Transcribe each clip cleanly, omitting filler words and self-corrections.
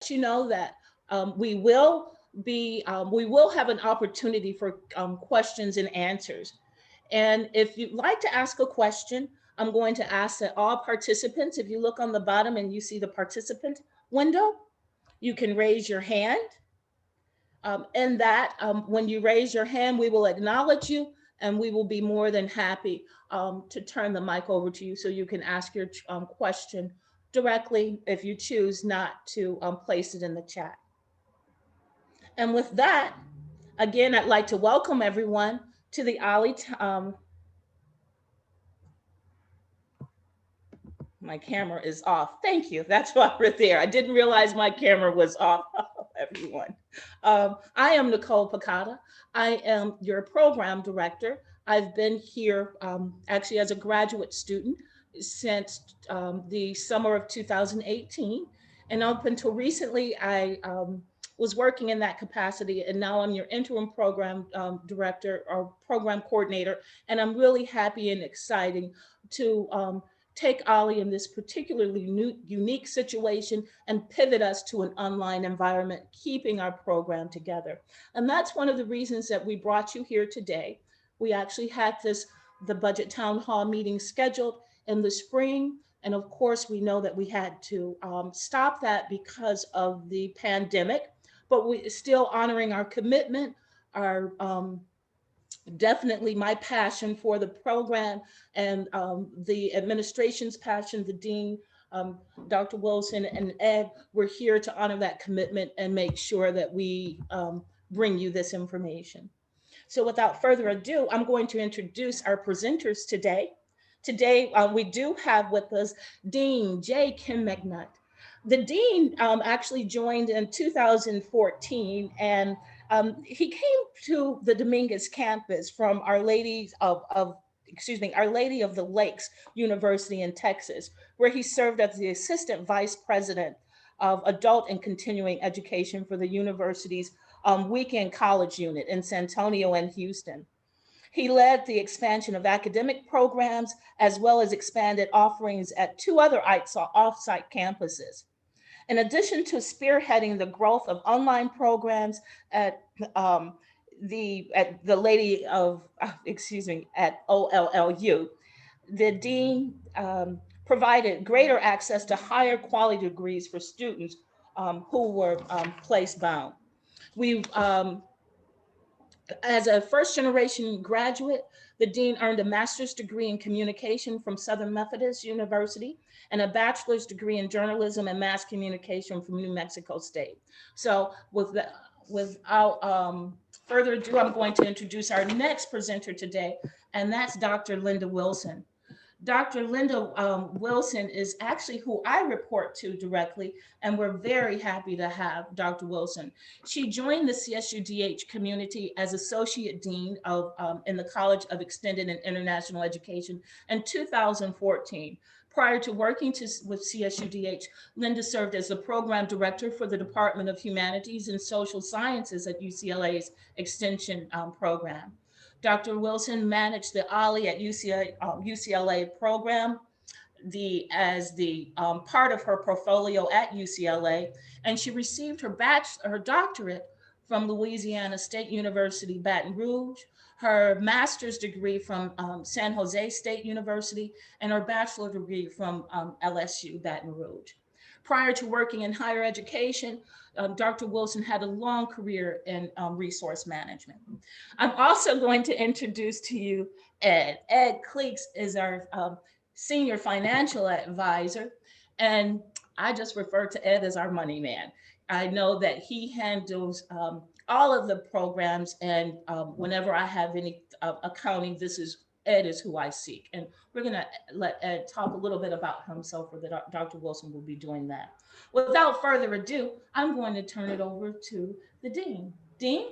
you know that we will have an opportunity for questions and answers. And if you'd like to ask a question, I'm going to ask that all participants, if you look on the bottom and you see the participant window, you can raise your hand. And that when you raise your hand, we will acknowledge you and we will be more than happy to turn the mic over to you so you can ask your question directly if you choose not to place it in the chat. And with that, again, I'd like to welcome everyone to the my camera is off. Thank you. That's why we're there. I didn't realize my camera was off, everyone. I am Nicole Pacada. I am your program director. I've been here actually as a graduate student since the summer of 2018. And up until recently, I was working in that capacity. And now I'm your interim program director or program coordinator. And I'm really happy and exciting to take OLLI in this particularly unique situation and pivot us to an online environment, keeping our program together. And that's one of the reasons that we brought you here today. We actually had the budget town hall meeting scheduled in the spring. And of course, we know that we had to stop that because of the pandemic, but we still honoring our commitment, our definitely my passion for the program and the administration's passion, the dean, Dr. Wilson and Ed, we're here to honor that commitment and make sure that we bring you this information. So without further ado, I'm going to introduce our presenters today. Today, we do have with us Dean J. Kim McNutt. The dean actually joined in 2014, and he came to the Dominguez campus from Our Lady Our Lady of the Lakes University in Texas, where he served as the assistant vice president of adult and continuing education for the university's weekend college unit in San Antonio and Houston. He led the expansion of academic programs as well as expanded offerings at two other off-site campuses. In addition to spearheading the growth of online programs at the Lady of, at OLLU, the dean provided greater access to higher quality degrees for students who were place bound. We As a first generation graduate, the dean earned a master's degree in communication from Southern Methodist University and a bachelor's degree in journalism and mass communication from New Mexico State. So without further ado, I'm going to introduce our next presenter today, and that's Dr. Linda Wilson. Dr. Linda Wilson is actually who I report to directly, and we're very happy to have Dr. Wilson. She joined the CSUDH community as Associate Dean of in the College of Extended and International Education in 2014. Prior to working with CSUDH, Linda served as the Program Director for the Department of Humanities and Social Sciences at UCLA's Extension Program. Dr. Wilson managed the OLLI at UCLA program as the part of her portfolio at UCLA, and she received her doctorate from Louisiana State University, Baton Rouge, her master's degree from San Jose State University, and her bachelor degree from LSU, Baton Rouge. Prior to working in higher education, Dr. Wilson had a long career in resource management. I'm also going to introduce to you Ed. Ed Cleek is our senior financial advisor, and I just refer to Ed as our money man. I know that he handles all of the programs, and whenever I have any accounting, Ed is who I seek. And we're going to let Ed talk a little bit about himself, or that Dr. Wilson will be doing that. Without further ado, I'm going to turn it over to the dean. Dean?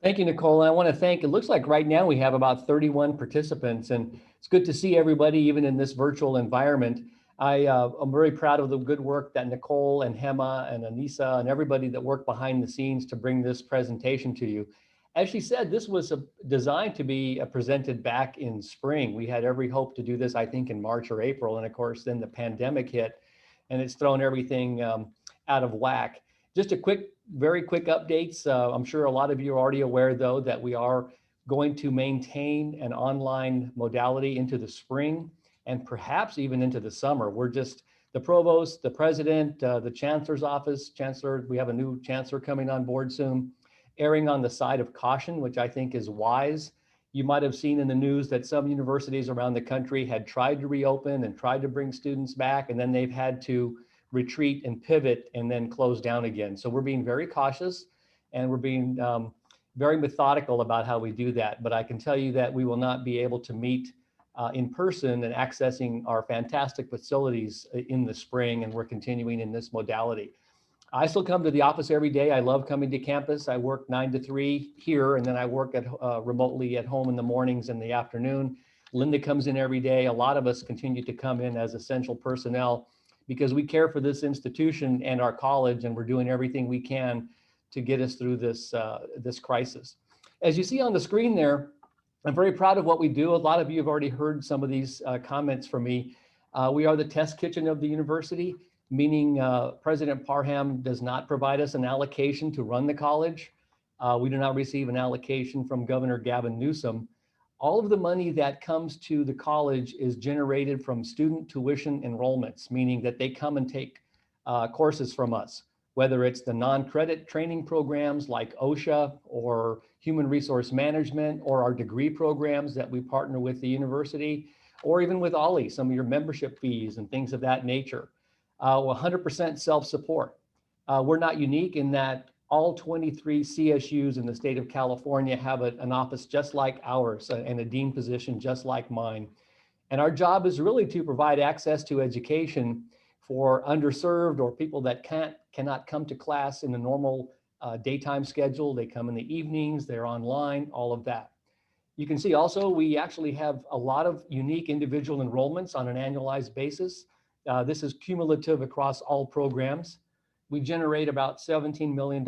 Thank you, Nicole. I want to thank, it looks like right now we have about 31 participants, and it's good to see everybody, even in this virtual environment. I'm very proud of the good work that Nicole and Hema and Anissa and everybody that worked behind the scenes to bring this presentation to you. As she said, this was designed to be presented back in spring. We had every hope to do this, I think, in March or April. And of course, then the pandemic hit, and it's thrown everything out of whack. Just a very quick updates. I'm sure a lot of you are already aware, though, that we are going to maintain an online modality into the spring and perhaps even into the summer. We're just, the provost, the president, the chancellor's office, we have a new chancellor coming on board soon, erring on the side of caution, which I think is wise. You might have seen in the news that some universities around the country had tried to reopen and tried to bring students back, and then they've had to retreat and pivot and then close down again. So we're being very cautious, and we're being very methodical about how we do that. But I can tell you that we will not be able to meet in person and accessing our fantastic facilities in the spring, and we're continuing in this modality. I still come to the office every day. I love coming to campus. I work 9 to 3 here, and then I work remotely at home in the mornings and the afternoon. Linda comes in every day. A lot of us continue to come in as essential personnel because we care for this institution and our college, and we're doing everything we can to get us through this, this crisis. As you see on the screen there, I'm very proud of what we do. A lot of you have already heard some of these comments from me. We are the test kitchen of the university, meaning President Parham does not provide us an allocation to run the college. We do not receive an allocation from Governor Gavin Newsom. All of the money that comes to the college is generated from student tuition enrollments, meaning that they come and take courses from us, whether it's the non-credit training programs like OSHA or Human Resource Management, or our degree programs that we partner with the university, or even with OLLI, some of your membership fees and things of that nature. 100% self-support. We're not unique in that all 23 CSUs in the state of California have an office just like ours and a dean position just like mine. And our job is really to provide access to education for underserved or people that cannot come to class in the normal daytime schedule. They come in the evenings, they're online, all of that. You can see also we actually have a lot of unique individual enrollments on an annualized basis. This is cumulative across all programs. We generate about $17 million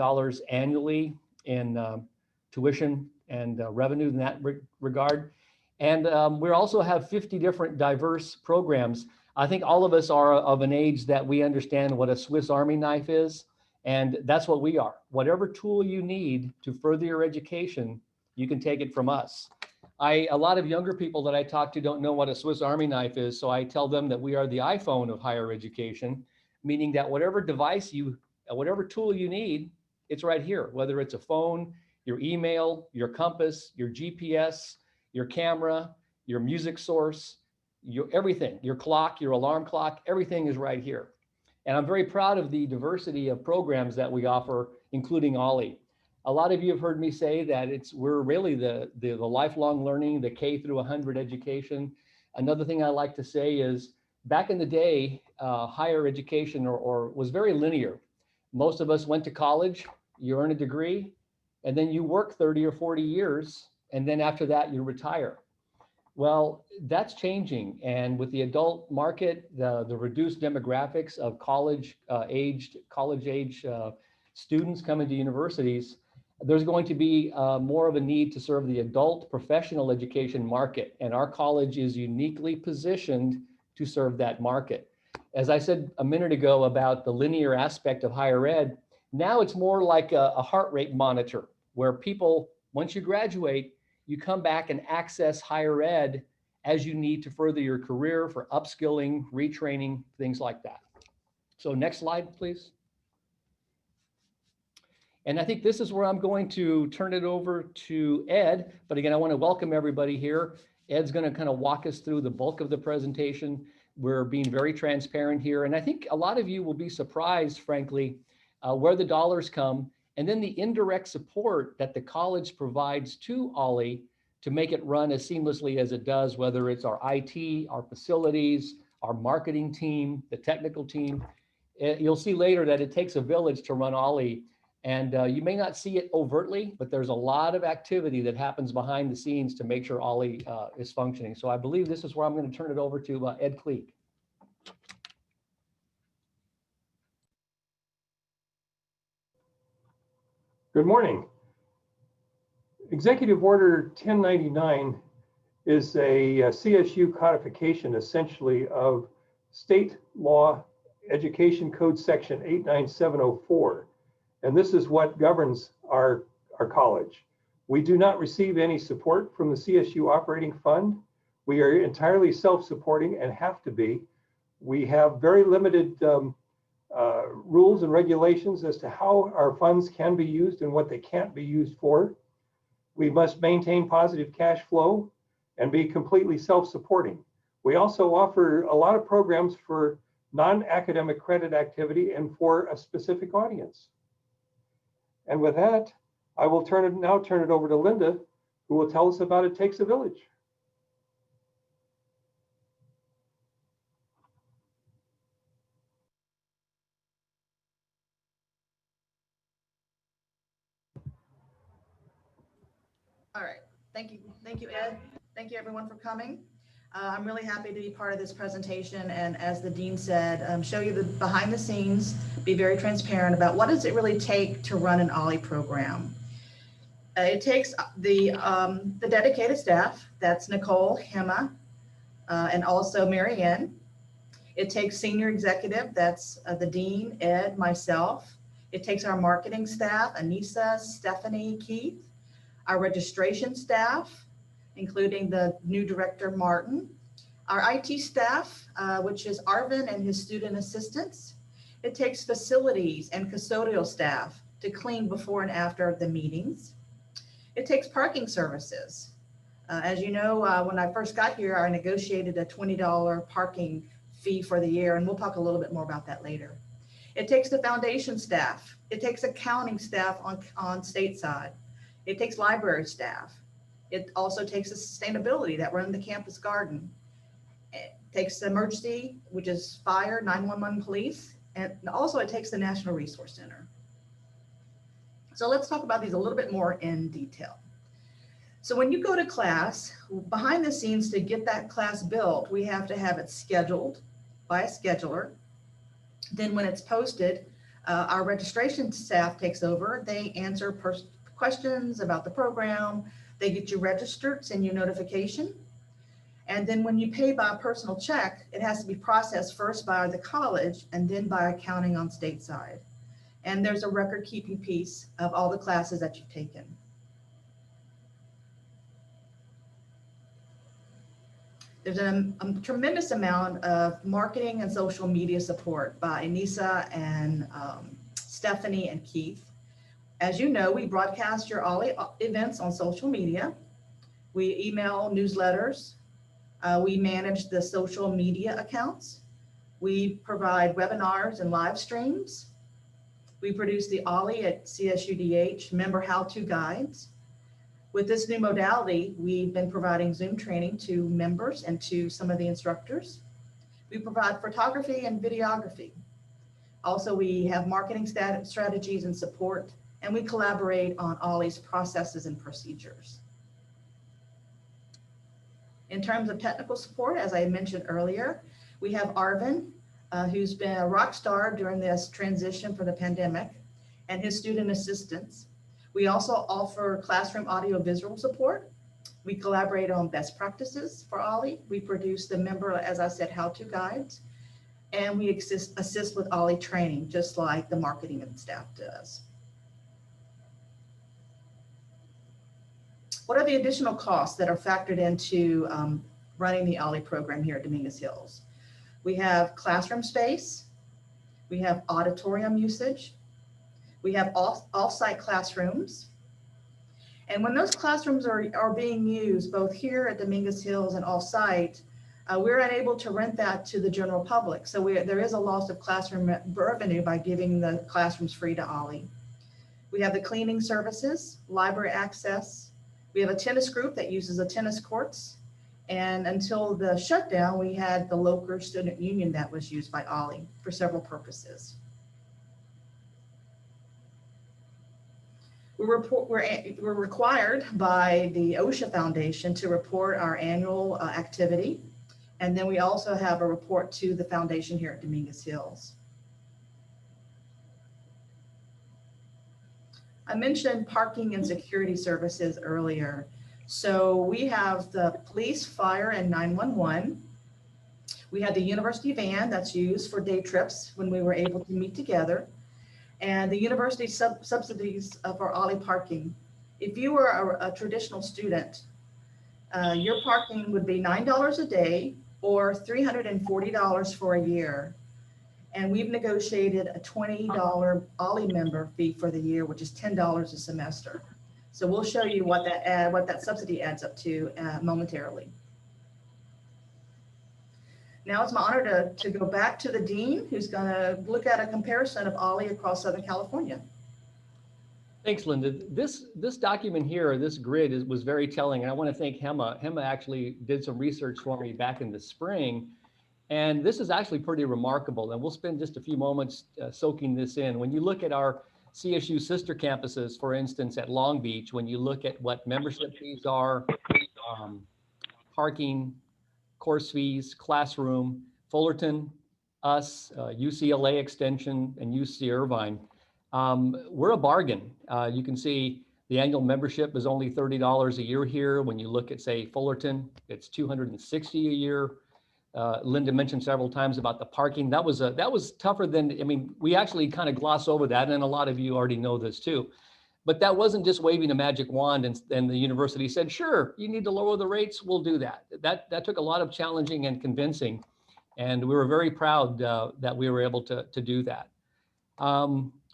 annually in tuition and revenue in that regard. And we also have 50 different diverse programs. I think all of us are of an age that we understand what a Swiss Army knife is, and that's what we are. Whatever tool you need to further your education, you can take it from us. A lot of younger people that I talk to don't know what a Swiss Army knife is, so I tell them that we are the iPhone of higher education, meaning that whatever device whatever tool you need, it's right here, whether it's a phone, your email, your compass, your GPS, your camera, your music source, everything, your clock, your alarm clock, everything is right here. And I'm very proud of the diversity of programs that we offer, including OLLI. A lot of you have heard me say that we're really the lifelong learning, the K through 100 education. Another thing I like to say is back in the day, higher education was very linear. Most of us went to college, you earn a degree, and then you work 30 or 40 years, and then after that you retire. Well, that's changing. And with the adult market, the reduced demographics of college age students coming to universities, there's going to be more of a need to serve the adult professional education market. And our college is uniquely positioned to serve that market. As I said a minute ago about the linear aspect of higher ed, now it's more like a heart rate monitor where people, once you graduate, you come back and access higher ed as you need to further your career for upskilling, retraining, things like that. So next slide, please. And I think this is where I'm going to turn it over to Ed. But again, I want to welcome everybody here. Ed's going to kind of walk us through the bulk of the presentation. We're being very transparent here. And I think a lot of you will be surprised, frankly, where the dollars come, and then the indirect support that the college provides to OLLI to make it run as seamlessly as it does, whether it's our IT, our facilities, our marketing team, the technical team. You'll see later that it takes a village to run OLLI. And you may not see it overtly, but there's a lot of activity that happens behind the scenes to make sure OLLI is functioning. So I believe this is where I'm going to turn it over to Ed Cleek. Good morning. Executive Order 1099 is a CSU codification essentially of state law Education Code Section 89704. And this is what governs our college. We do not receive any support from the CSU Operating Fund. We are entirely self-supporting and have to be. We have very limited rules and regulations as to how our funds can be used and what they can't be used for. We must maintain positive cash flow and be completely self-supporting. We also offer a lot of programs for non-academic credit activity and for a specific audience. And with that, I will now turn it over to Linda, who will tell us about It Takes a Village. All right, thank you, Ed. Thank you everyone for coming. I'm really happy to be part of this presentation, and as the Dean said, show you the behind the scenes, be very transparent about what does it really take to run an OLLI program. It takes the dedicated staff, that's Nicole, Hema, and also Mary Ann. It takes senior executive, that's the Dean, Ed, myself. It takes our marketing staff, Anissa, Stephanie, Keith, our registration staff, including the new director, Martin, our IT staff, which is Arvin and his student assistants. It takes facilities and custodial staff to clean before and after the meetings. It takes parking services. As you know, when I first got here, I negotiated a $20 parking fee for the year, and we'll talk a little bit more about that later. It takes the foundation staff. It takes accounting staff on stateside. It takes library staff. It also takes the sustainability that run the campus garden. It takes the emergency, which is fire, 911 police, and also it takes the National Resource Center. So let's talk about these a little bit more in detail. So when you go to class, behind the scenes to get that class built, we have to have it scheduled by a scheduler. Then when it's posted, our registration staff takes over. They answer questions about the program. They get you registered, send you notification. And then when you pay by a personal check, it has to be processed first by the college and then by accounting on stateside. And there's a record keeping piece of all the classes that you've taken. There's a tremendous amount of marketing and social media support by Anissa and Stephanie and Keith. As you know, we broadcast your OLLI events on social media. We email newsletters. We manage the social media accounts. We provide webinars and live streams. We produce the OLLI at CSUDH member how-to guides. With this new modality, we've been providing Zoom training to members and to some of the instructors. We provide photography and videography. Also, we have marketing strategies and support, and we collaborate on OLLI's processes and procedures. In terms of technical support, as I mentioned earlier, we have Arvin, who's been a rock star during this transition for the pandemic, and his student assistants. We also offer classroom audio-visual support. We collaborate on best practices for OLLI. We produce the member, as I said, how-to guides, and we assist with OLLI training, just like the marketing and staff does. What are the additional costs that are factored into running the OLLI program here at Dominguez Hills? We have classroom space, we have auditorium usage, we have off-site classrooms. And when those classrooms are being used, both here at Dominguez Hills and off-site, we're unable to rent that to the general public. So there is a loss of classroom revenue by giving the classrooms free to OLLI. We have the cleaning services, library access. We have a tennis group that uses the tennis courts. And until the shutdown, we had the local student union that was used by OLLI for several purposes. We're required by the OSHA Foundation to report our annual activity. And then we also have a report to the foundation here at Dominguez Hills. I mentioned parking and security services earlier. So we have the police, fire, and 911. We had the university van that's used for day trips when we were able to meet together, and the university subsidies for OLLI parking. If you were a traditional student, your parking would be $9 a day or $340 for a year. And we've negotiated a $20 OLLI member fee for the year, which is $10 a semester. So we'll show you what that subsidy adds up to momentarily. Now it's my honor to go back to the dean, who's going to look at a comparison of OLLI across Southern California. Thanks, Linda. This document here, this grid was very telling. And I want to thank Hema. Hema actually did some research for me back in the spring. And this is actually pretty remarkable. And we'll spend just a few moments soaking this in. When you look at our CSU sister campuses, for instance, at Long Beach, when you look at what membership fees are, parking, course fees, classroom, Fullerton, us, UCLA Extension, and UC Irvine, we're a bargain. You can see the annual membership is only $30 a year here. When you look at, say, Fullerton, it's $260 a year. Linda mentioned several times about the parking. That was tougher than, I mean, we actually kind of gloss over that, and a lot of you already know this too. But that wasn't just waving a magic wand and the university said, sure, you need to lower the rates, we'll do that. That took a lot of challenging and convincing, and we were very proud that we were able to do that.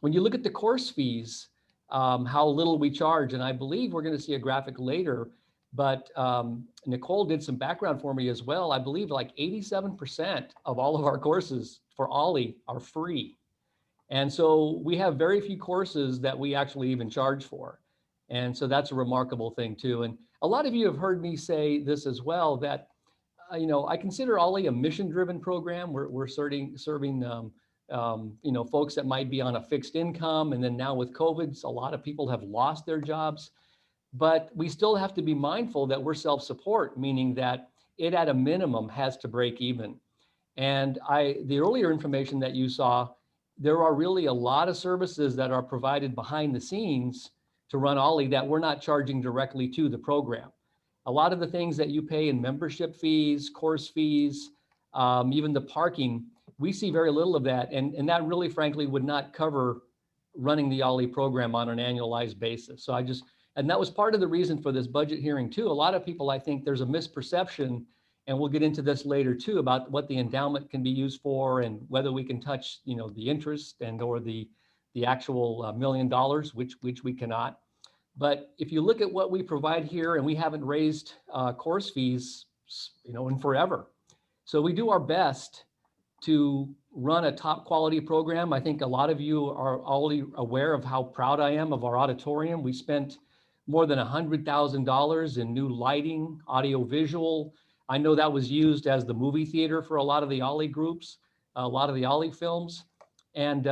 When you look at the course fees, how little we charge, and I believe we're going to see a graphic later, but Nicole did some background for me as well. I believe like 87% of all of our courses for OLLI are free. And so we have very few courses that we actually even charge for. And so that's a remarkable thing too. And a lot of you have heard me say this as well, that, I consider OLLI a mission-driven program. We're serving folks that might be on a fixed income. And then now with COVID, a lot of people have lost their jobs. But we still have to be mindful that we're self-support, meaning that it at a minimum has to break even. And the earlier information that you saw, there are really a lot of services that are provided behind the scenes to run OLLI that we're not charging directly to the program. A lot of the things that you pay in membership fees, course fees, even the parking, we see very little of that. And that really, frankly, would not cover running the OLLI program on an annualized basis. And that was part of the reason for this budget hearing too. A lot of people, I think there's a misperception, and we'll get into this later too, about what the endowment can be used for and whether we can touch, the interest and or the actual $1 million, which we cannot. But if you look at what we provide here, and we haven't raised course fees, in forever. So we do our best to run a top quality program. I think a lot of you are already aware of how proud I am of our auditorium. We spent more than $100,000 in new lighting, audio visual. I know that was used as the movie theater for a lot of the OLLI groups, a lot of the OLLI films. And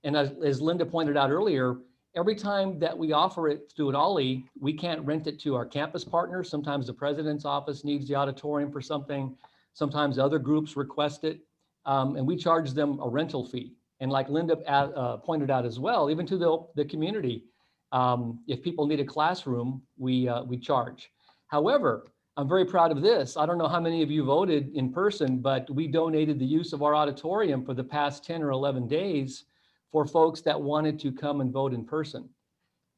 as Linda pointed out earlier, every time that we offer it through an OLLI, we can't rent it to our campus partners. Sometimes the president's office needs the auditorium for something. Sometimes other groups request it, and we charge them a rental fee. And like Linda pointed out as well, even to the community, if people need a classroom, we charge. However, I'm very proud of this. I don't know how many of you voted in person, but we donated the use of our auditorium for the past 10 or 11 days for folks that wanted to come and vote in person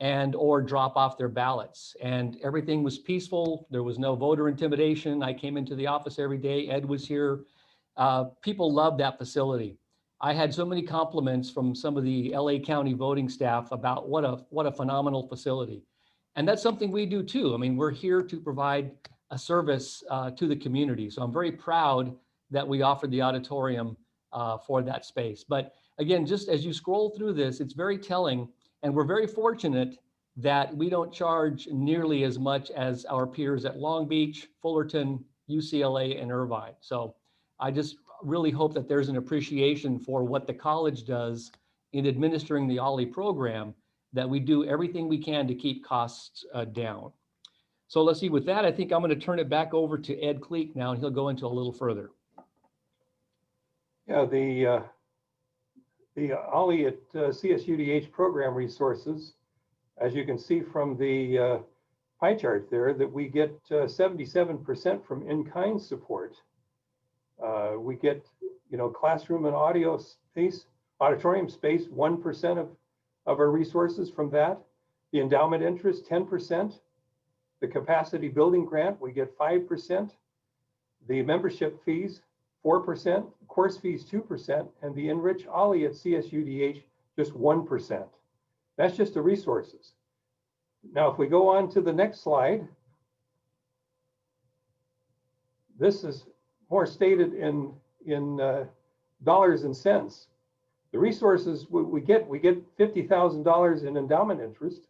and or drop off their ballots. And everything was peaceful. There was no voter intimidation. I came into the office every day. Ed was here. People loved that facility. I had so many compliments from some of the LA County voting staff about what a phenomenal facility. And that's something we do too. I mean, we're here to provide a service to the community. So I'm very proud that we offered the auditorium for that space. But again, just as you scroll through this, it's very telling, and we're very fortunate that we don't charge nearly as much as our peers at Long Beach, Fullerton, UCLA, and Irvine. So I just really hope that there's an appreciation for what the college does in administering the OLLI program, that we do everything we can to keep costs down. So let's see, with that, I think I'm going to turn it back over to Ed Cleek now, and he'll go into a little further. Yeah, the OLLI at CSUDH program resources, as you can see from the pie chart there, that we get 77% from in-kind support. We get, classroom and auditorium space, 1% of our resources from that. The endowment interest, 10%. The capacity building grant, we get 5%. The membership fees, 4%. Course fees, 2%. And the Enrich OLLI at CSUDH, just 1%. That's just the resources. Now, if we go on to the next slide, this is more stated in dollars and cents. The resources we get $50,000 in endowment interest.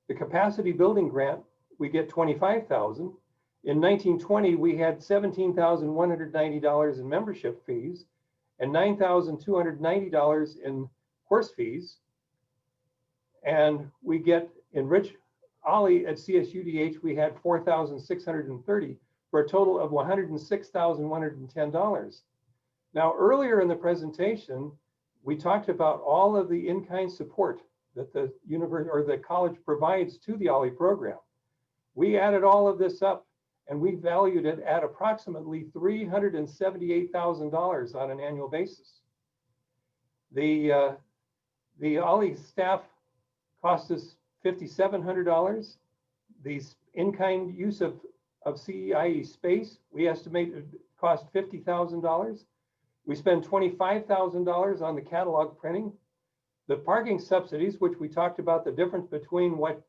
The capacity building grant, we get $25,000. In 1920, we had $17,190 in membership fees and $9,290 in course fees. And we get Enrich OLLI at CSUDH, we had $4,630 for a total of $106,110. Now, earlier in the presentation, we talked about all of the in-kind support that the university or the college provides to the OLLI program. We added all of this up and we valued it at approximately $378,000 on an annual basis. The OLLI staff cost us $5,700. The in-kind use of CEIE space, we estimate it cost $50,000. We spend $25,000 on the catalog printing. The parking subsidies, which we talked about the difference between what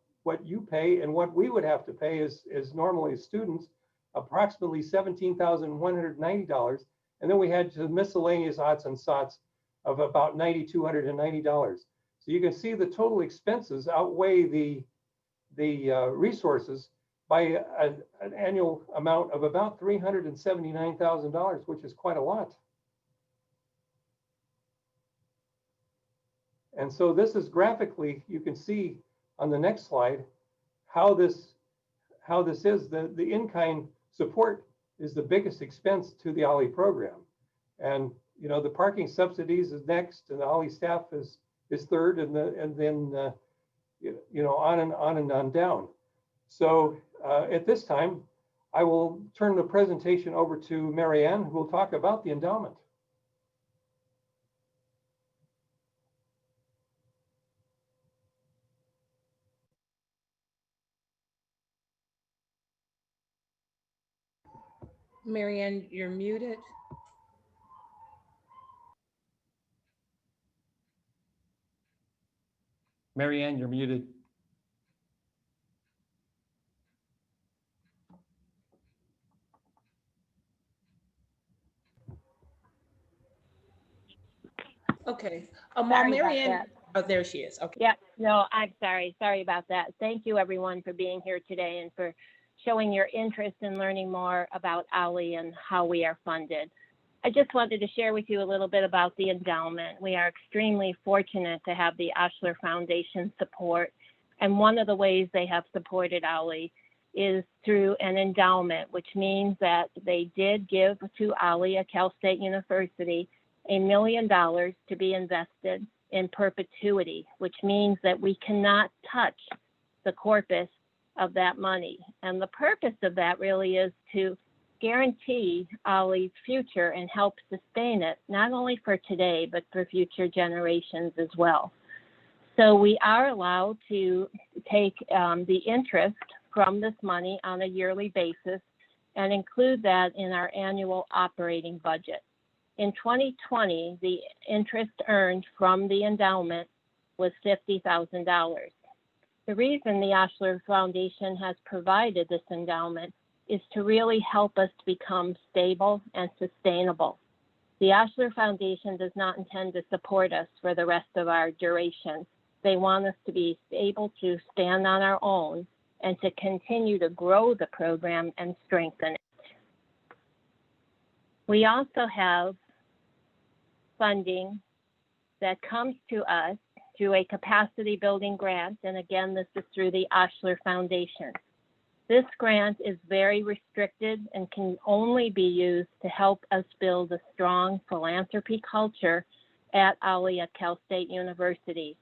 you pay and what we would have to pay as normally as students, approximately $17,190. And then we had the miscellaneous odds and sods of about $9,290. So you can see the total expenses outweigh the resources by an annual amount of about $379,000, which is quite a lot. And so this is graphically, you can see on the next slide how this is. The in-kind support is the biggest expense to the OLLI program. And the parking subsidies is next, and the OLLI staff is third, and then on and on down. So at this time, I will turn the presentation over to Marianne, who will talk about the endowment. Marianne, you're muted. Marianne, you're muted. Okay. Sorry While about Marianne, that. oh, there she is. Okay. Yeah, no, I'm sorry. Sorry about that. Thank you, everyone, for being here today and for showing your interest in learning more about OLLI and how we are funded. I just wanted to share with you a little bit about the endowment. We are extremely fortunate to have the Osher Foundation support. And one of the ways they have supported OLLI is through an endowment, which means that they did give to OLLI at Cal State University $1 million to be invested in perpetuity, which means that we cannot touch the corpus of that money. And the purpose of that really is to guarantee OLLI's future and help sustain it, not only for today, but for future generations as well. So we are allowed to take the interest from this money on a yearly basis and include that in our annual operating budget. In 2020, the interest earned from the endowment was $50,000. The reason the Osher Foundation has provided this endowment is to really help us to become stable and sustainable. The Osher Foundation does not intend to support us for the rest of our duration. They want us to be able to stand on our own and to continue to grow the program and strengthen it. We also have funding that comes to us through a capacity building grant. And again, this is through the Osher Foundation. This grant is very restricted and can only be used to help us build a strong philanthropy culture at OLLI at Cal State University.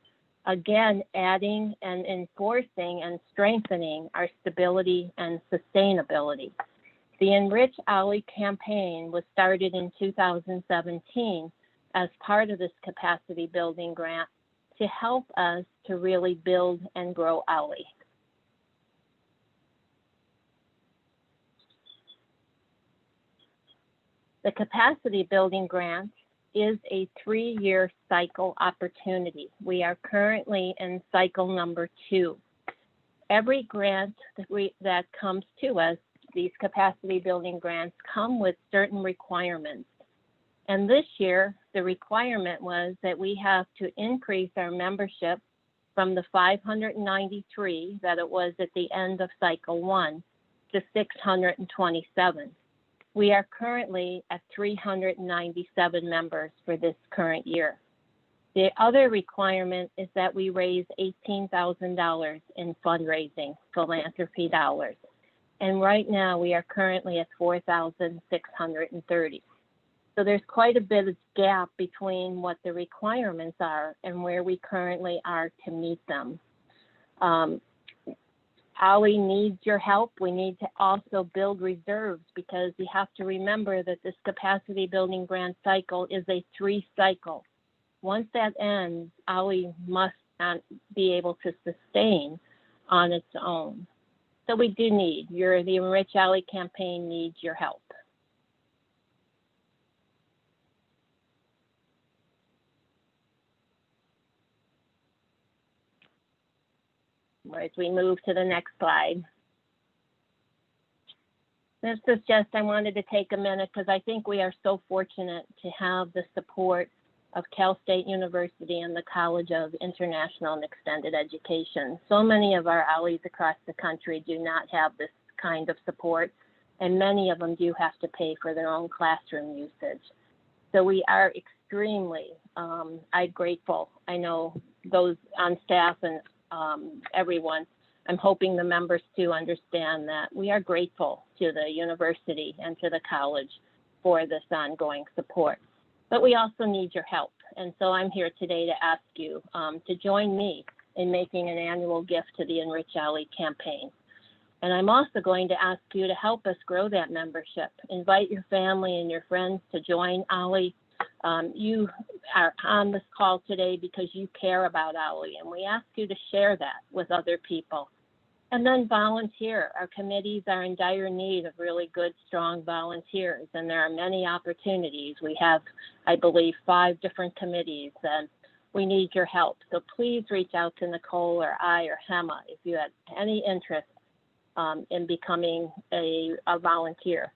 Again, adding and enforcing and strengthening our stability and sustainability. The Enrich OLLI campaign was started in 2017 as part of this capacity building grant to help us to really build and grow OLLI. The capacity building grant is a 3-year cycle opportunity. We are currently in cycle number 2. Every grant that comes to us, these capacity building grants come with certain requirements. And this year, the requirement was that we have to increase our membership from the 593 that it was at the end of cycle 1 to 627. We are currently at 397 members for this current year. The other requirement is that we raise $18,000 in fundraising philanthropy dollars. And right now we are currently at 4,630. So there's quite a bit of gap between what the requirements are and where we currently are to meet them. OLLI needs your help. We need to also build reserves because we have to remember that this capacity building grant cycle is a 3 cycle. Once that ends, OLLI must be able to sustain on its own. So we do need the Enrich OLLI campaign needs your help. As we move to the next slide. This is just, I wanted to take a minute because I think we are so fortunate to have the support of Cal State University and the College of International and Extended Education. So many of our OLLIs across the country do not have this kind of support, and many of them do have to pay for their own classroom usage. So we are extremely grateful. I know those on staff and everyone, I'm hoping the members too understand that we are grateful to the university and to the college for this ongoing support. But we also need your help. And so I'm here today to ask you to join me in making an annual gift to the Enrich OLLI campaign. And I'm also going to ask you to help us grow that membership. Invite your family and your friends to join OLLI. You are on this call today because you care about OLLI, and we ask you to share that with other people. And then volunteer. Our committees are in dire need of really good, strong volunteers, and there are many opportunities. We have, I believe, 5 different committees, and we need your help. So please reach out to Nicole or I or Hema if you have any interest in becoming a volunteer.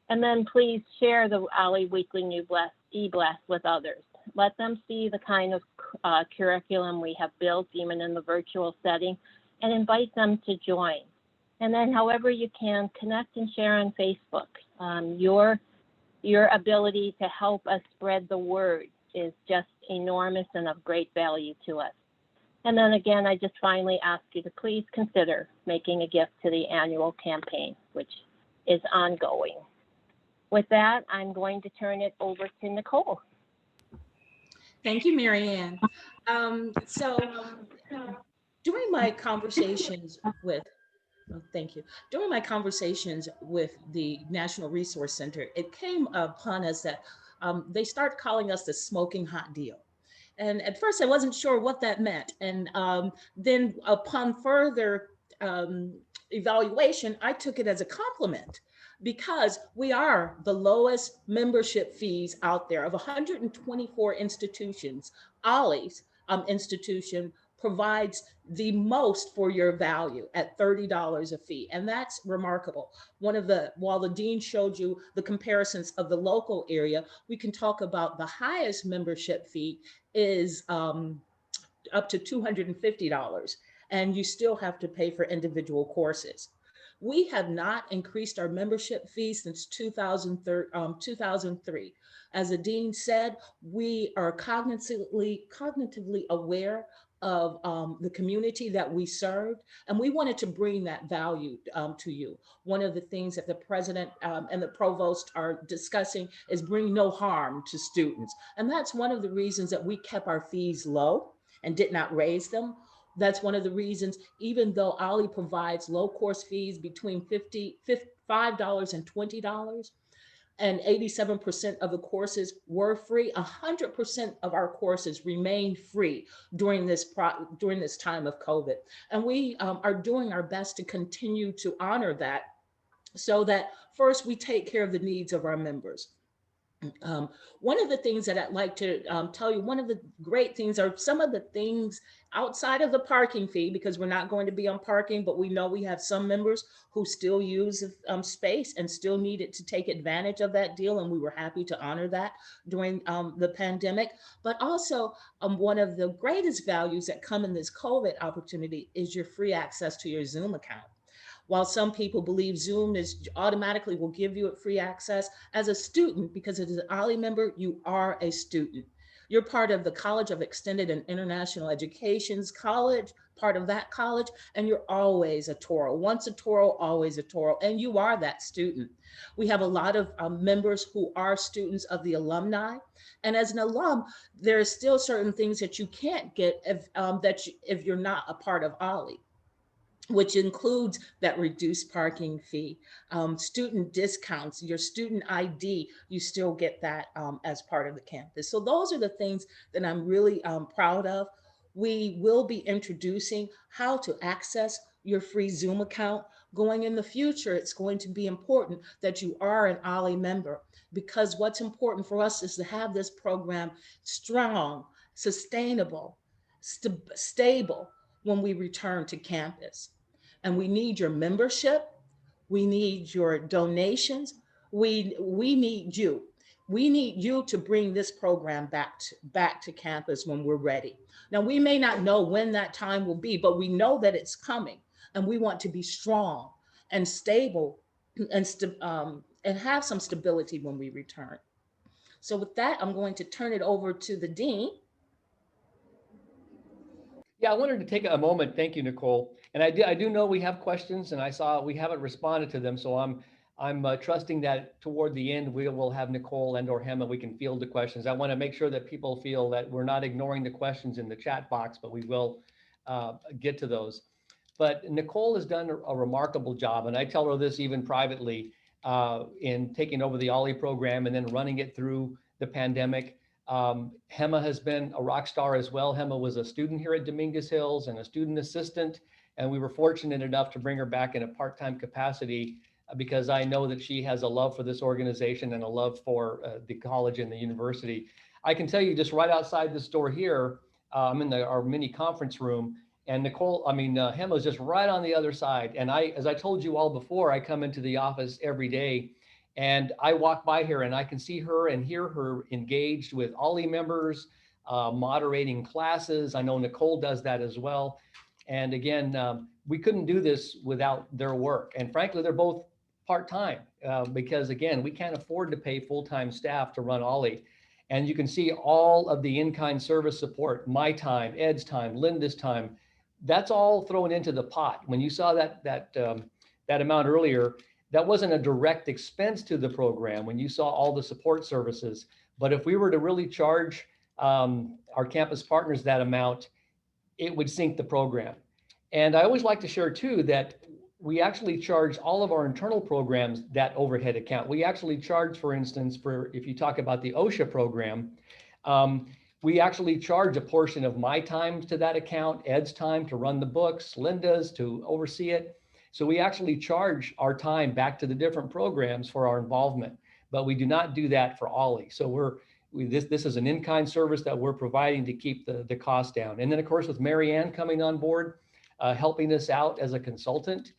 And then please share the OLLI Weekly e-blast with others. Let them see the kind of curriculum we have built, even in the virtual setting, and invite them to join. And then however you can, connect and share on Facebook. Your ability to help us spread the word is just enormous and of great value to us. And then again, I just finally ask you to please consider making a gift to the annual campaign, which is ongoing. With that, I'm going to turn it over to Nicole. Thank you, Mary Ann. During my conversations with, during my conversations with the National Resource Center, it came upon us that they started calling us the smoking hot deal. And at first I wasn't sure what that meant. And then upon further evaluation, I took it as a compliment because we are the lowest membership fees out there. Of 124 institutions, OLLI's institution provides the most for your value at $30 a fee. And that's remarkable. While the dean showed you the comparisons of the local area, we can talk about the highest membership fee is up to $250, and you still have to pay for individual courses. We have not increased our membership fee since 2003. As the dean said, we are cognitively aware of the community that we served, and we wanted to bring that value to you. One of the things that the president and the provost are discussing is bring no harm to students. And that's one of the reasons that we kept our fees low and did not raise them. That's one of the reasons, even though OLLI provides low course fees between $5 and $20, and 87% of the courses were free, 100% of our courses remain free during during this time of COVID. And we are doing our best to continue to honor that, so that first we take care of the needs of our members. Um, One of the things that I'd like to tell you, one of the great things are some of the things outside of the parking fee, because we're not going to be on parking, but we know we have some members who still use space and still needed to take advantage of that deal. And we were happy to honor that during the pandemic. But also, one of the greatest values that come in this COVID opportunity is your free access to your Zoom account. While some people believe Zoom is automatically will give you free access, as a student, because as an OLLI member, you are a student. You're part of the College of Extended and International Education's college, part of that college, and you're always a Toro. Once a Toro, always a Toro, and you are that student. We have a lot of members who are students of the alumni, and as an alum, there are still certain things that you can't get if you're not a part of OLLI, which includes that reduced parking fee, student discounts, your student ID, you still get that as part of the campus. So those are the things that I'm really proud of. We will be introducing how to access your free Zoom account. Going in the future, it's going to be important that you are an OLLI member, because what's important for us is to have this program strong, sustainable, stable when we return to campus. And we need your membership. We need your donations. We need you. We need you to bring this program back to campus when we're ready. Now, we may not know when that time will be, but we know that it's coming, and we want to be strong and stable and have some stability when we return. So with that, I'm going to turn it over to the dean. Yeah, I wanted to take a moment. Thank you, Nicole. And I do know we have questions, and I saw we haven't responded to them. So I'm trusting that toward the end we will have Nicole and or Hema. We can field the questions. I want to make sure that people feel that we're not ignoring the questions in the chat box, but we will get to those. But Nicole has done a remarkable job, and I tell her this even privately, in taking over the OLLI program and then running it through the pandemic. Hema has been a rock star as well. Hema was a student here at Dominguez Hills and a student assistant, and we were fortunate enough to bring her back in a part-time capacity because I know that she has a love for this organization and a love for the college and the university. I can tell you, just right outside this door here, I'm in our mini conference room, and Hema is just right on the other side. And as I told you all before, I come into the office every day, and I walk by here and I can see her and hear her engaged with OLLI members, moderating classes. I know Nicole does that as well. And again, we couldn't do this without their work. And frankly, they're both part-time because again, we can't afford to pay full-time staff to run OLLI. And you can see all of the in-kind service support, my time, Ed's time, Linda's time, that's all thrown into the pot. When you saw that amount earlier, that wasn't a direct expense to the program when you saw all the support services. But if we were to really charge our campus partners that amount, it would sink the program. And I always like to share too that we actually charge all of our internal programs that overhead account. We actually charge, for instance, if you talk about the OSHA program, we actually charge a portion of my time to that account, Ed's time to run the books, Linda's to oversee it. So we actually charge our time back to the different programs for our involvement, but we do not do that for OLLI. So this is an in-kind service that we're providing to keep the cost down. And then of course, with Mary Ann coming on board, helping us out as a consultant,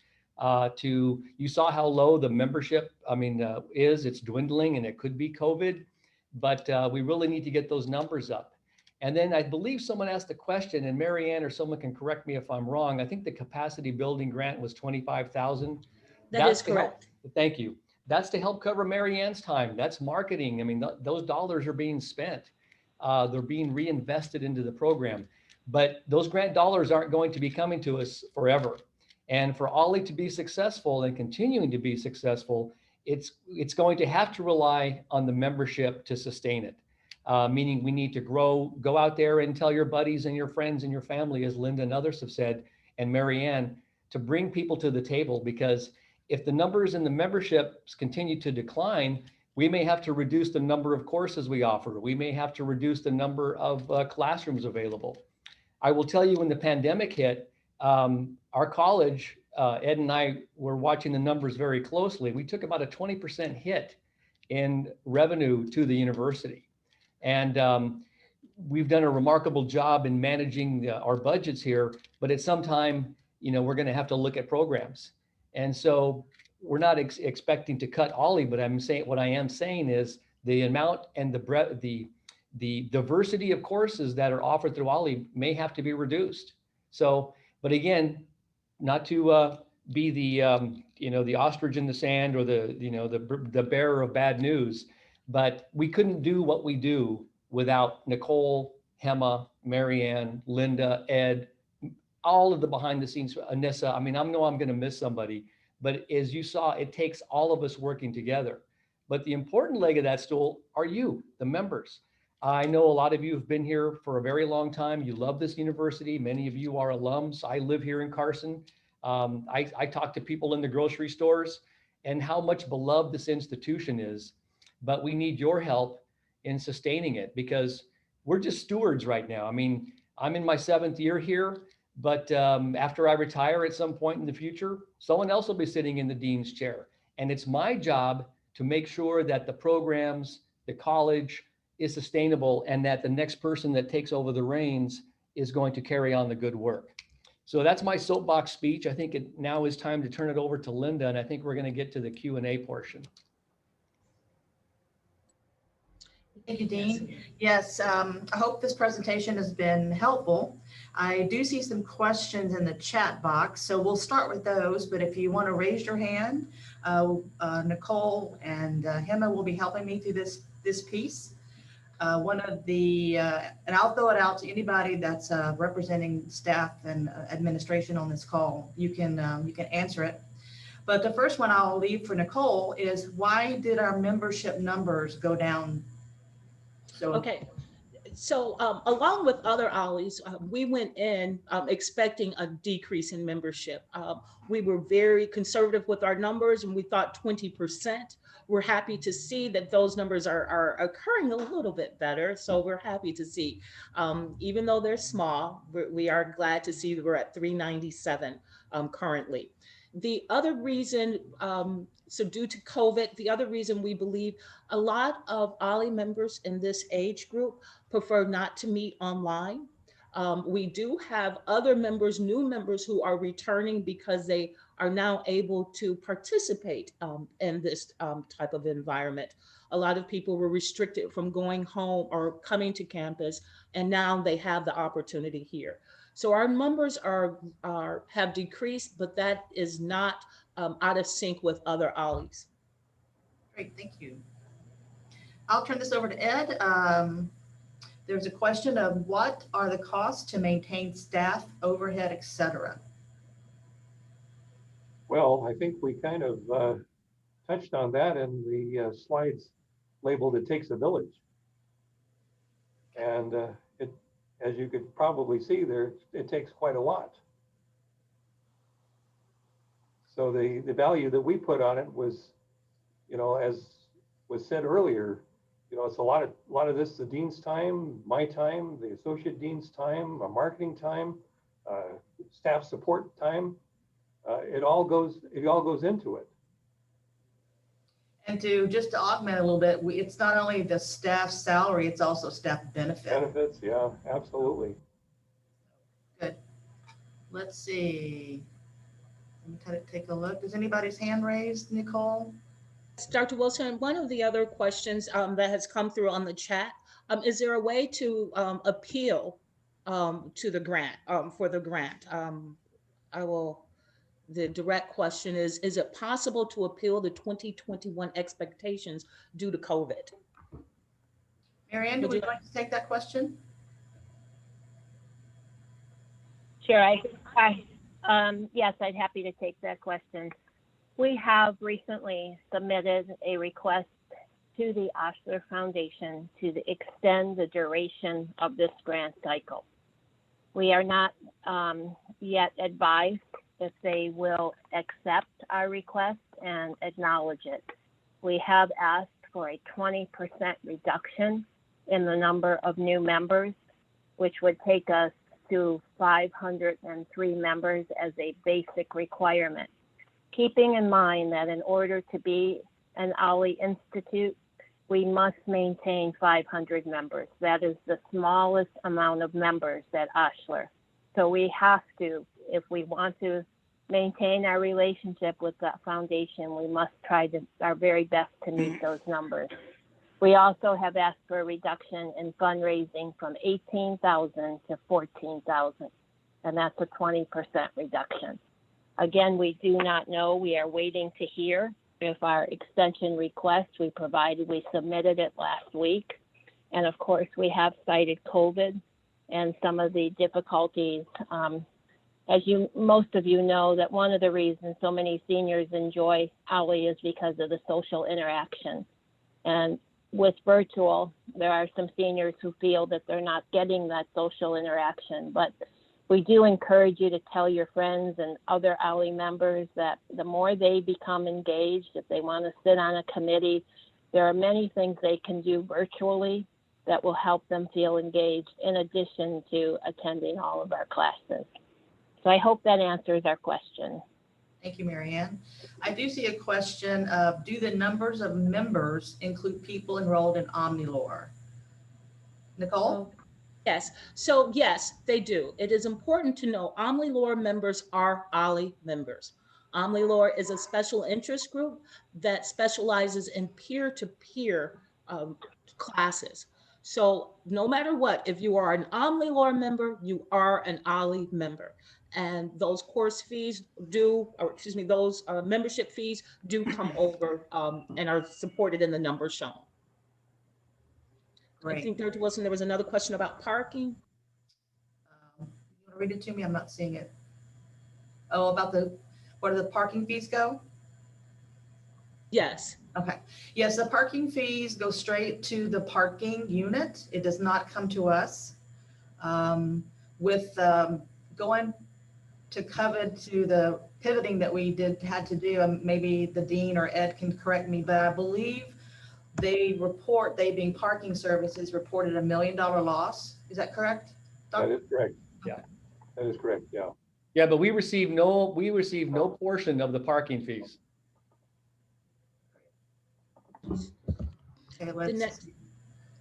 you saw how low the membership, is. It's dwindling, and it could be COVID, but we really need to get those numbers up. And then I believe someone asked a question, and Mary Ann or someone can correct me if I'm wrong. I think the capacity building grant was $25,000. That is correct. Thank you. That's to help cover Mary Ann's time. That's marketing. Those dollars are being spent. They're being reinvested into the program. But those grant dollars aren't going to be coming to us forever. And for OLLI to be successful and continuing to be successful, it's going to have to rely on the membership to sustain it. meaning we need to go out there and tell your buddies and your friends and your family, as Linda and others have said, and Marianne, to bring people to the table, because if the numbers in the memberships continue to decline, we may have to reduce the number of courses we offer. We may have to reduce the number of classrooms available. I will tell you, when the pandemic hit, our college, Ed and I were watching the numbers very closely. We took about a 20% hit in revenue to the university. And we've done a remarkable job in managing our budgets here, but at some time, we're going to have to look at programs. And so we're not expecting to cut OLLI, but what I am saying is the amount and the diversity of courses that are offered through OLLI may have to be reduced. So, but again, not to be the ostrich in the sand or the bearer of bad news, but we couldn't do what we do without Nicole, Hema, Marianne, Linda, Ed, all of the behind the scenes, Anissa. I know I'm going to miss somebody, but as you saw, it takes all of us working together. But the important leg of that stool are you, the members. I know a lot of you have been here for a very long time. You love this university. Many of you are alums. I live here in Carson. I talk to people in the grocery stores and how much beloved this institution is, but we need your help in sustaining it, because we're just stewards right now. I'm in my 7th year here, but after I retire at some point in the future, someone else will be sitting in the dean's chair. And it's my job to make sure that the programs, the college is sustainable, and that the next person that takes over the reins is going to carry on the good work. So that's my soapbox speech. I think it now is time to turn it over to Linda, and I think we're going to get to the Q&A portion. Thank you, Dean. Yes, I hope this presentation has been helpful. I do see some questions in the chat box, so we'll start with those. But if you want to raise your hand, Nicole and Hema will be helping me through this piece. One of the, and I'll throw it out to anybody that's representing staff and administration on this call. You can answer it. But the first one I'll leave for Nicole is, why did our membership numbers go down? So, okay. So along with other OLLIs, we went in expecting a decrease in membership. We were very conservative with our numbers, and we thought 20%. We're happy to see that those numbers are occurring a little bit better. So we're happy to see, even though they're small, we are glad to see that we're at 397 currently. The other reason, so due to COVID, the other reason we believe a lot of OLLI members in this age group prefer not to meet online. We do have other members, new members, who are returning because they are now able to participate in this type of environment. A lot of people were restricted from going home or coming to campus, and now they have the opportunity here. So our numbers have decreased, but that is not out of sync with other OLLIs. Great, thank you. I'll turn this over to Ed. There's a question of, what are the costs to maintain staff, overhead, etc.? Well, I think we kind of touched on that in the slides labeled "It Takes a Village." And as you could probably see there, it takes quite a lot. So the value that we put on it was, as was said earlier, it's a lot of this, the dean's time, my time, the associate dean's time, marketing time, staff support time. It all goes into it. And just to augment a little bit, it's not only the staff salary, it's also staff benefits. Benefits, yeah, absolutely. Good. Let's see. Let me take a look. Is anybody's hand raised, Nicole? Dr. Wilson, one of the other questions that has come through on the chat, is there a way to appeal to the grant, for the grant? The direct question is it possible to appeal the 2021 expectations due to COVID? Marianne, would you like to take that question? Sure, yes, I'd happy to take that question. We have recently submitted a request to the Osher Foundation to extend the duration of this grant cycle. We are not yet advised if they will accept our request and acknowledge it. We have asked for a 20% reduction in the number of new members, which would take us to 503 members as a basic requirement. Keeping in mind that in order to be an OLLI Institute, we must maintain 500 members. That is the smallest amount of members at Osher. So we have to, if we want to maintain our relationship with that foundation, we must try our very best to meet those numbers. We also have asked for a reduction in fundraising from 18,000 to 14,000, and that's a 20% reduction. Again, we do not know. We are waiting to hear if our extension request we submitted it last week. And of course, we have cited COVID and some of the difficulties. As most of you know, that one of the reasons so many seniors enjoy OLLI is because of the social interaction. And with virtual, there are some seniors who feel that they're not getting that social interaction, but we do encourage you to tell your friends and other OLLI members that the more they become engaged, if they want to sit on a committee, there are many things they can do virtually that will help them feel engaged in addition to attending all of our classes. So I hope that answers our question. Thank you, Marianne. I do see a question of, do the numbers of members include people enrolled in OmniLore? Nicole? Yes. So yes, they do. It is important to know OmniLore members are OLLI members. OmniLore is a special interest group that specializes in peer-to-peer classes. So no matter what, if you are an OmniLore member, you are an OLLI member. And those course fees those membership fees do come over and are supported in the numbers shown. Great. I think there was another question about parking. You want to read it to me? I'm not seeing it. Oh, about where do the parking fees go? Yes. Okay. Yes, the parking fees go straight to the parking unit. It does not come to us. Going to COVID to the pivoting that we had to do, maybe the dean or Ed can correct me, but I believe they being parking services, reported $1 million loss. Is that correct? That is correct. Yeah. That is correct. Yeah. Yeah, but we receive no portion of the parking fees. Okay,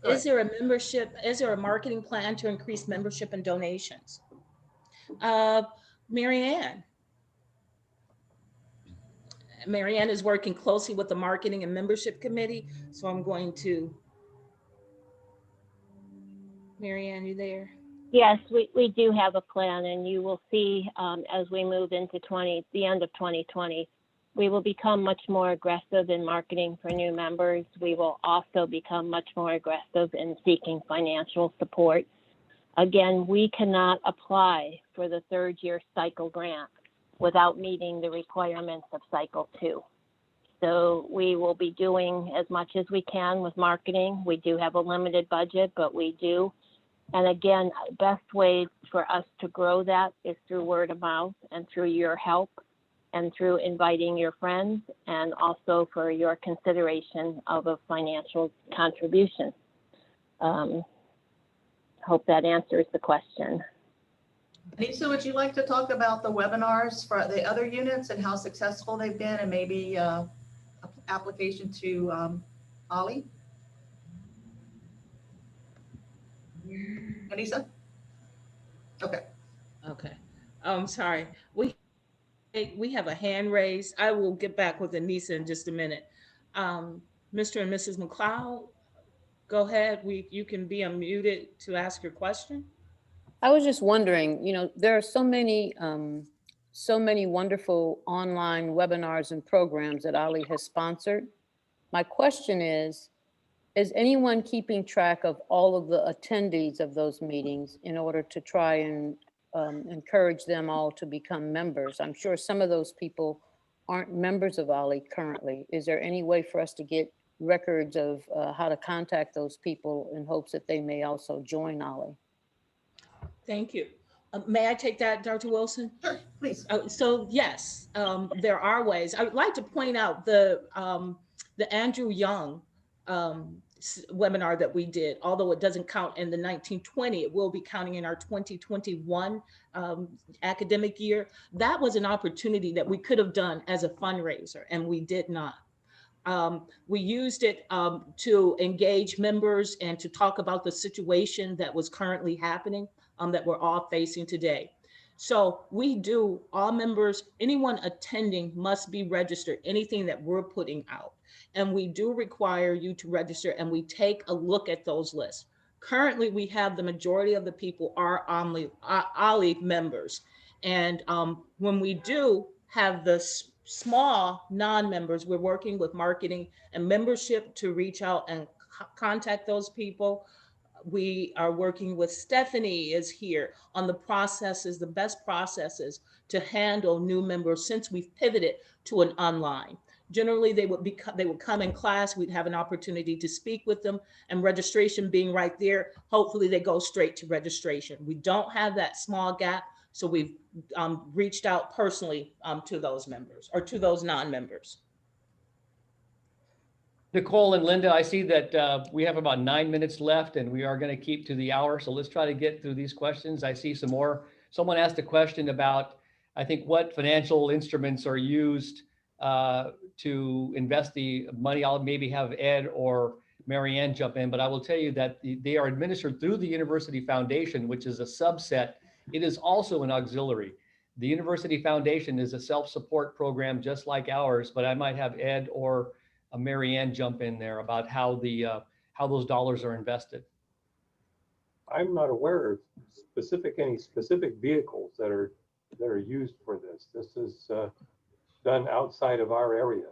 Is there a marketing plan to increase membership and donations? Marianne is working closely with the marketing and membership committee. So I'm going to, Marianne, you there? Yes, we do have a plan, and you will see as we move into the end of 2020, we will become much more aggressive in marketing for new members. We will also become much more aggressive in seeking financial support. Again, we cannot apply for the third year cycle grant without meeting the requirements of cycle 2. So we will be doing as much as we can with marketing. We do have a limited budget, but we do. And again, best way for us to grow that is through word of mouth and through your help and through inviting your friends, and also for your consideration of a financial contribution. Hope that answers the question. Anissa, would you like to talk about the webinars for the other units and how successful they've been, and maybe application to OLLI? Anissa? Okay. Okay. I'm sorry. We have a hand raised. I will get back with Anissa in just a minute. Mr. and Mrs. McLeod, go ahead. You can be unmuted to ask your question. I was just wondering, there are so many wonderful online webinars and programs that OLLI has sponsored. My question is anyone keeping track of all of the attendees of those meetings in order to try and encourage them all to become members? I'm sure some of those people aren't members of OLLI currently. Is there any way for us to get records of how to contact those people in hopes that they may also join OLLI. Thank you. May I take that, Dr. Wilson? Sure, please. So yes, there are ways. I would like to point out the Andrew Young webinar that we did. Although it doesn't count in the 1920, it will be counting in our 2021 academic year. That was an opportunity that we could have done as a fundraiser, and we did not. We used it to engage members and to talk about the situation that was currently happening, that we're all facing today. So we do, all members, anyone attending must be registered, anything that we're putting out. And we do require you to register, and we take a look at those lists. Currently, we have the majority of the people are OLLI members. And when we do have the small non-members, we're working with marketing and membership to reach out and contact those people. We are working with Stephanie is here on the processes, the best processes to handle new members since we've pivoted to an online. Generally, they would come in class, we'd have an opportunity to speak with them, and registration being right there, hopefully they go straight to registration. We don't have that small gap, so we've reached out personally to those members or to those non-members. Nicole and Linda, I see that we have about 9 minutes left and we are going to keep to the hour. So let's try to get through these questions. I see some more. Someone asked a question about, I think, what financial instruments are used to invest the money. I'll maybe have Ed or Marianne jump in, but I will tell you that they are administered through the University Foundation, which is a subset. It is also an auxiliary. The University Foundation is a self-support program just like ours, but I might have Ed or Marianne jump in there about how those dollars are invested. I'm not aware of any specific vehicles that are used for this. This is done outside of our area.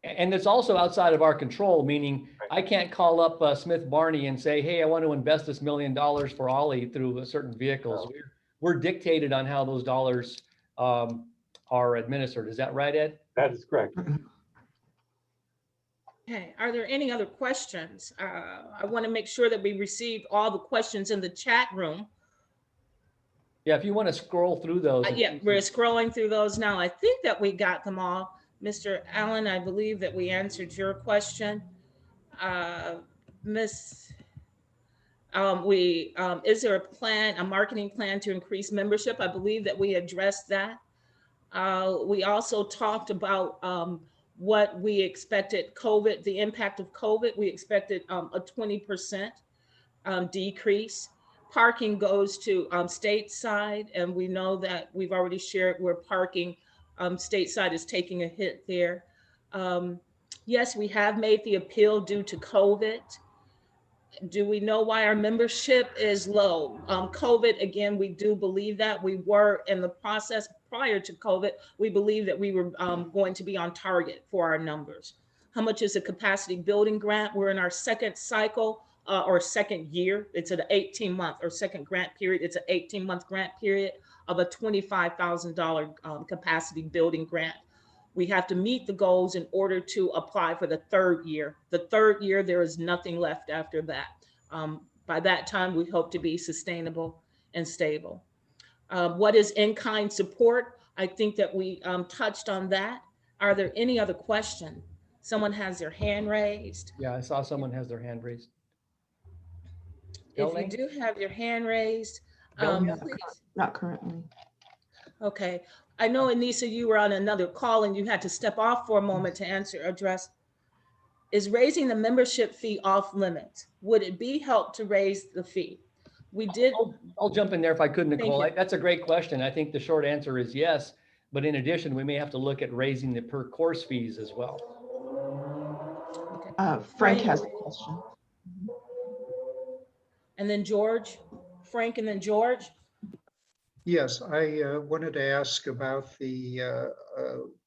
And it's also outside of our control, meaning I can't call up Smith Barney and say, hey, I want to invest this $1 million for OLLI through certain vehicles. No. We're dictated on how those dollars are administered. Is that right, Ed? That is correct. Okay, are there any other questions? I want to make sure that we receive all the questions in the chat room. Yeah, if you want to scroll through those. Yeah, we're scrolling through those now. I think that we got them all. Mr. Allen, I believe that we answered your question. Is there a plan, a marketing plan to increase membership? I believe that we addressed that. We also talked about what we expected COVID, the impact of COVID. We expected a 20% decrease. Parking goes to stateside, and we know that we've already shared where parking stateside is taking a hit there. Yes, we have made the appeal due to COVID. Do we know why our membership is low? COVID, again, we do believe that we were in the process prior to COVID. We believe that we were going to be on target for our numbers. How much is a capacity building grant? We're in our second cycle or second year. It's an 18-month or second grant period. It's an 18-month grant period of a $25,000 capacity building grant. We have to meet the goals in order to apply for the third year. The third year, there is nothing left after that. By that time, we hope to be sustainable and stable. What is in-kind support? I think that we touched on that. Are there any other questions? Someone has their hand raised. Yeah, I saw someone has their hand raised. If you do have your hand raised, Bill? please. Not currently. Okay. I know, Anissa, you were on another call and you had to step off for a moment to address. Is raising the membership fee off limits? Would it be help to raise the fee? We did. I'll jump in there if I could, Nicole. Thank you. That's a great question. I think the short answer is yes. But in addition, we may have to look at raising the per course fees as well. Okay. Frank has a question. And then George, Frank, and then George. Yes, I wanted to ask about the,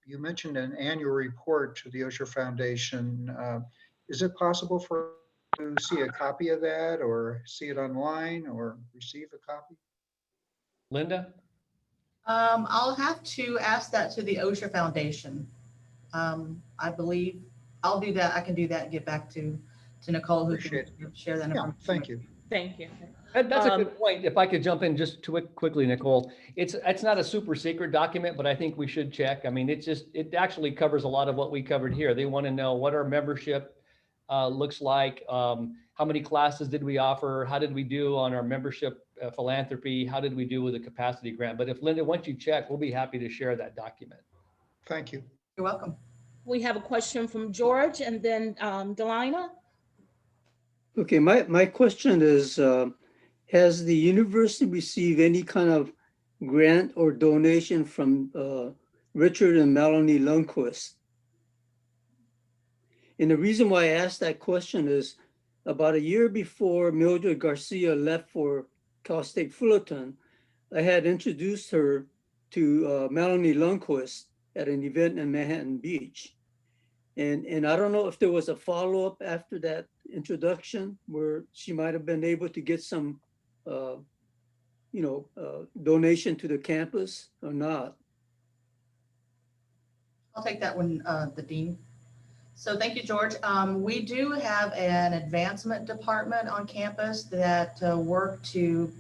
you mentioned an annual report to the Osher Foundation. Is it possible for to see a copy of that or see it online or receive a copy? Linda? I'll have to ask that to the Osher Foundation. I believe I'll do that. I can do that and get back to Nicole, who can Appreciate share that Yeah, information. thank you. Thank you. That's a good point. If I could jump in just quickly, Nicole, it's not a super secret document, but I think we should check. I mean, it actually covers a lot of what we covered here. They want to know what our membership looks like. How many classes did we offer? How did we do on our membership philanthropy? How did we do with the capacity grant? But if Linda, once you check, we'll be happy to share that document. Thank you. You're welcome. We have a question from George and then Delina. Okay, my question is, has the university received any kind of grant or donation from Richard and Melanie Lundquist? And the reason why I asked that question is about a year before Mildred Garcia left for Cal State Fullerton, I had introduced her to Melanie Lundquist at an event in Manhattan Beach. And I don't know if there was a follow-up after that introduction where she might have been able to get some, donation to the campus or not. I'll take that one, the dean. So thank you, George. We do have an advancement department on campus that work to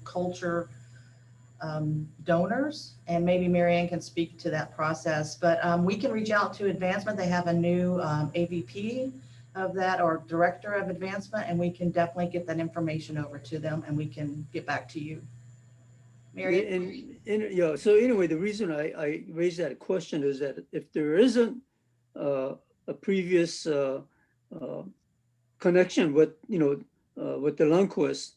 culture donors, and maybe Marianne can speak to that process, but we can reach out to advancement. They have a new AVP of that, or director of advancement, and we can definitely get that information over to them and we can get back to you. Marianne? And yeah, so anyway, the reason I raised that question is that if there isn't a previous connection with, with the Lundquist,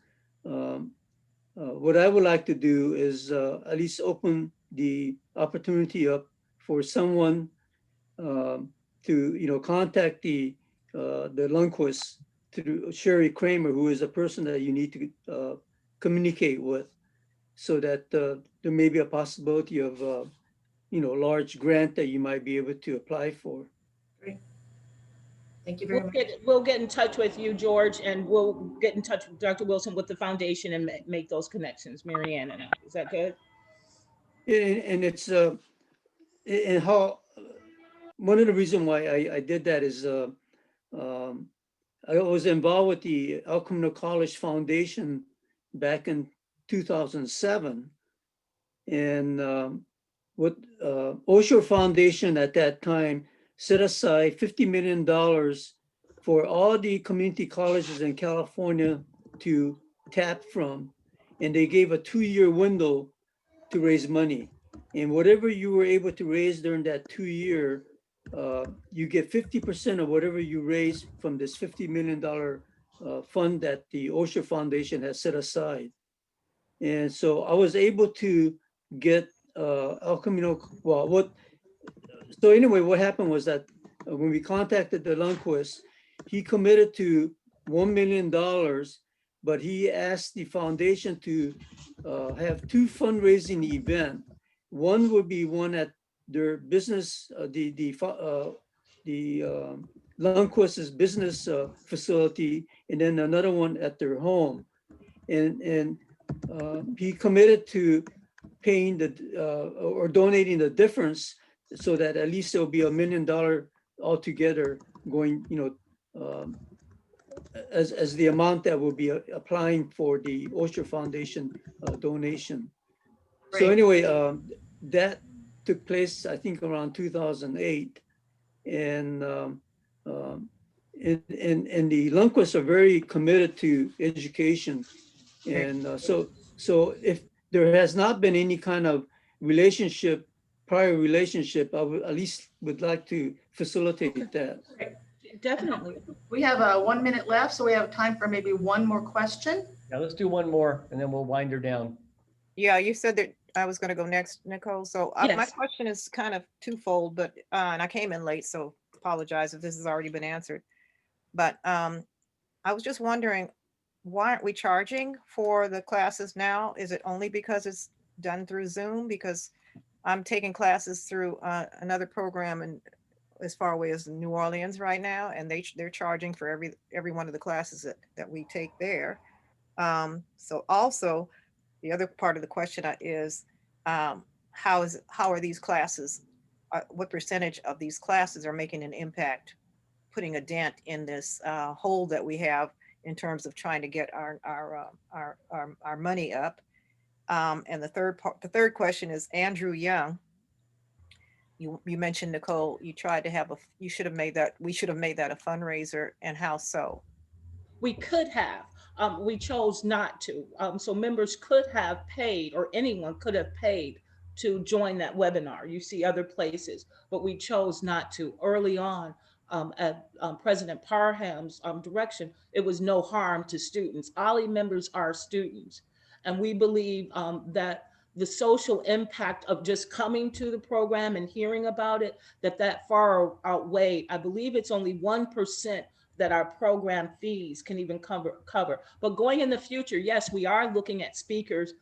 what I would like to do is at least open the opportunity up for someone to, contact the Lundquist through Sherry Kramer, who is a person that you need to communicate with, so that there may be a possibility of, large grant that you might be able to apply for. Great. Thank you very much. We'll get in touch with you, George, and we'll get in touch with Dr. Wilson with the foundation and make those connections, Marianne and I. Is that good? And it's, and how, one of the reasons why I did that is I was involved with the El Camino College Foundation back in 2007. And what Osher Foundation at that time set aside $50 million for all the community colleges in California to tap from. And they gave a 2-year window to raise money. And whatever you were able to raise during that 2-year, you get 50% of whatever you raise from this $50 million fund that the Osher Foundation has set aside. And so I was able to get El Camino, so anyway, what happened was that when we contacted the Lundquist, he committed to $1 million, but he asked the foundation to have 2 fundraising events. One would be one at their business, the Lundquist's business facility, and then another one at their home. And he committed to paying or donating the difference, so that at least there'll be $1 million altogether going, as the amount that will be applying for the Osher Foundation donation. Great. So anyway, that took place, I think, around 2008, and the Lundquists are very committed to education, and so if there has not been any kind of prior relationship, I would at least would like to facilitate that. Definitely. We have 1 minute left, so we have time for maybe one more question. Yeah, let's do one more and then we'll wind her down. Yeah, you said that I was going to go next, Nicole. So my Yes. question is kind of twofold, but and I came in late, so apologize if this has already been answered. But I was just wondering, why aren't we charging for the classes now? Is it only because it's done through Zoom? Because I'm taking classes through another program and as far away as New Orleans right now, and they're charging for every one of the classes that we take there. So also, the other part of the question is, how are these classes? What percentage of these classes are making an impact putting a dent in this hole that we have in terms of trying to get our money up. And the third question is Andrew Young. You mentioned, Nicole, you tried to have we should have made that a fundraiser, and how so? We could have. We chose not to. So members could have paid, or anyone could have paid to join that webinar. You see other places, but we chose not to. Early on, at President Parham's direction, it was no harm to students. OLLI members are students, and we believe that the social impact of just coming to the program and hearing about it, that far outweighed. I believe it's only 1% that our program fees can even cover. But going in the future, yes, we are looking at speakers,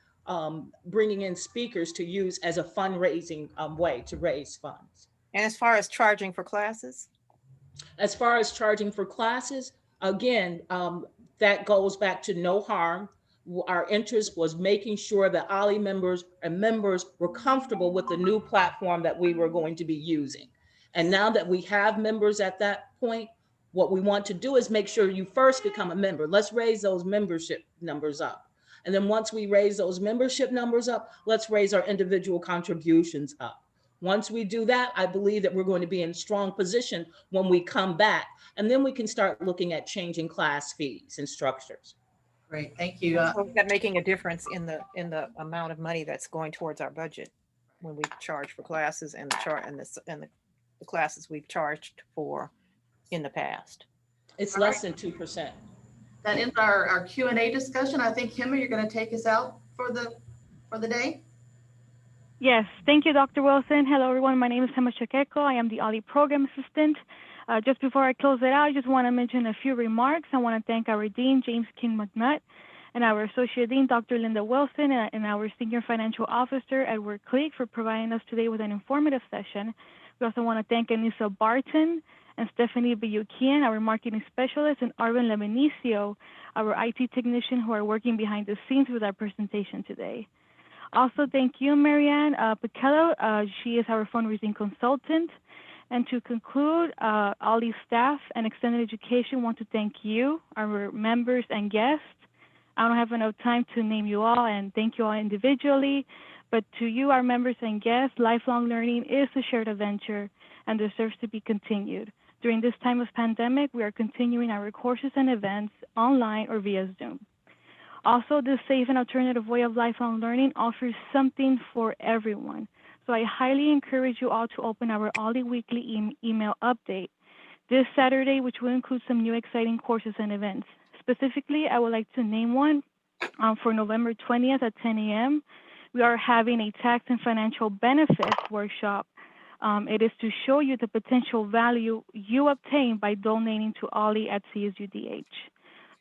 bringing in speakers to use as a fundraising way to raise funds. And as far as charging for classes? As far as charging for classes, again, that goes back to no harm. Our interest was making sure that OLLI members were comfortable with the new platform that we were going to be using. And now that we have members at that point, what we want to do is make sure you first become a member. Let's raise those membership numbers up. And then once we raise those membership numbers up, let's raise our individual contributions up. Once we do that, I believe that we're going to be in strong position when we come back. And then we can start looking at changing class fees and structures. Great, thank you. So is that making a difference in the amount of money that's going towards our budget when we charge for classes and the classes we've charged for in the past? It's less than 2%. That ends our Q&A discussion. I think, Kimmy, you're going to take us out for the day. Yes, thank you, Dr. Wilson. Hello, everyone. My name is Hema Chakeko. I am the OLLI Program Assistant. Just before I close it out, I just want to mention a few remarks. I want to thank our Dean, James King McNutt, and our Associate Dean, Dr. Linda Wilson, and our Senior Financial Officer, Edward Cleek, for providing us today with an informative session. We also want to thank Anissa Barton and Stephanie Bayukian, our Marketing Specialist, and Arvin Lemenicio, our IT Technician, who are working behind the scenes with our presentation today. Also, thank you, Marianne Pacada. She is our fundraising consultant. And to conclude, OLLI staff and Extended Education want to thank you, our members and guests. I don't have enough time to name you all and thank you all individually, but to you, our members and guests, lifelong learning is a shared adventure and deserves to be continued. During this time of pandemic, we are continuing our courses and events online or via Zoom. Also, this safe and alternative way of lifelong learning offers something for everyone. So I highly encourage you all to open our OLLI weekly email update this Saturday, which will include some new exciting courses and events. Specifically, I would like to name one for November 20th at 10 a.m. We are having a tax and financial benefits workshop. It is to show you the potential value you obtain by donating to OLLI at CSUDH.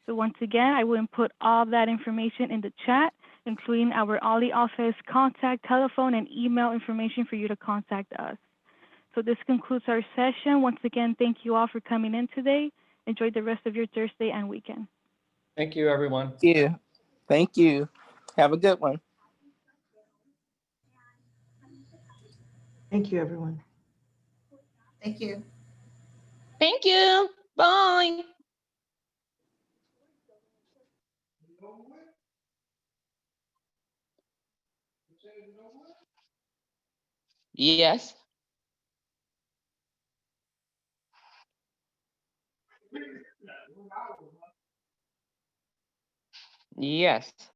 So once again, I will input all that information in the chat, including our OLLI office contact, telephone, and email information for you to contact us. So this concludes our session. Once again, thank you all for coming in today. Enjoy the rest of your Thursday and weekend. Thank you, everyone. Thank you. Thank you. Have a good one. Thank you, everyone. Thank you. Thank you. Bye. Yes. Yes.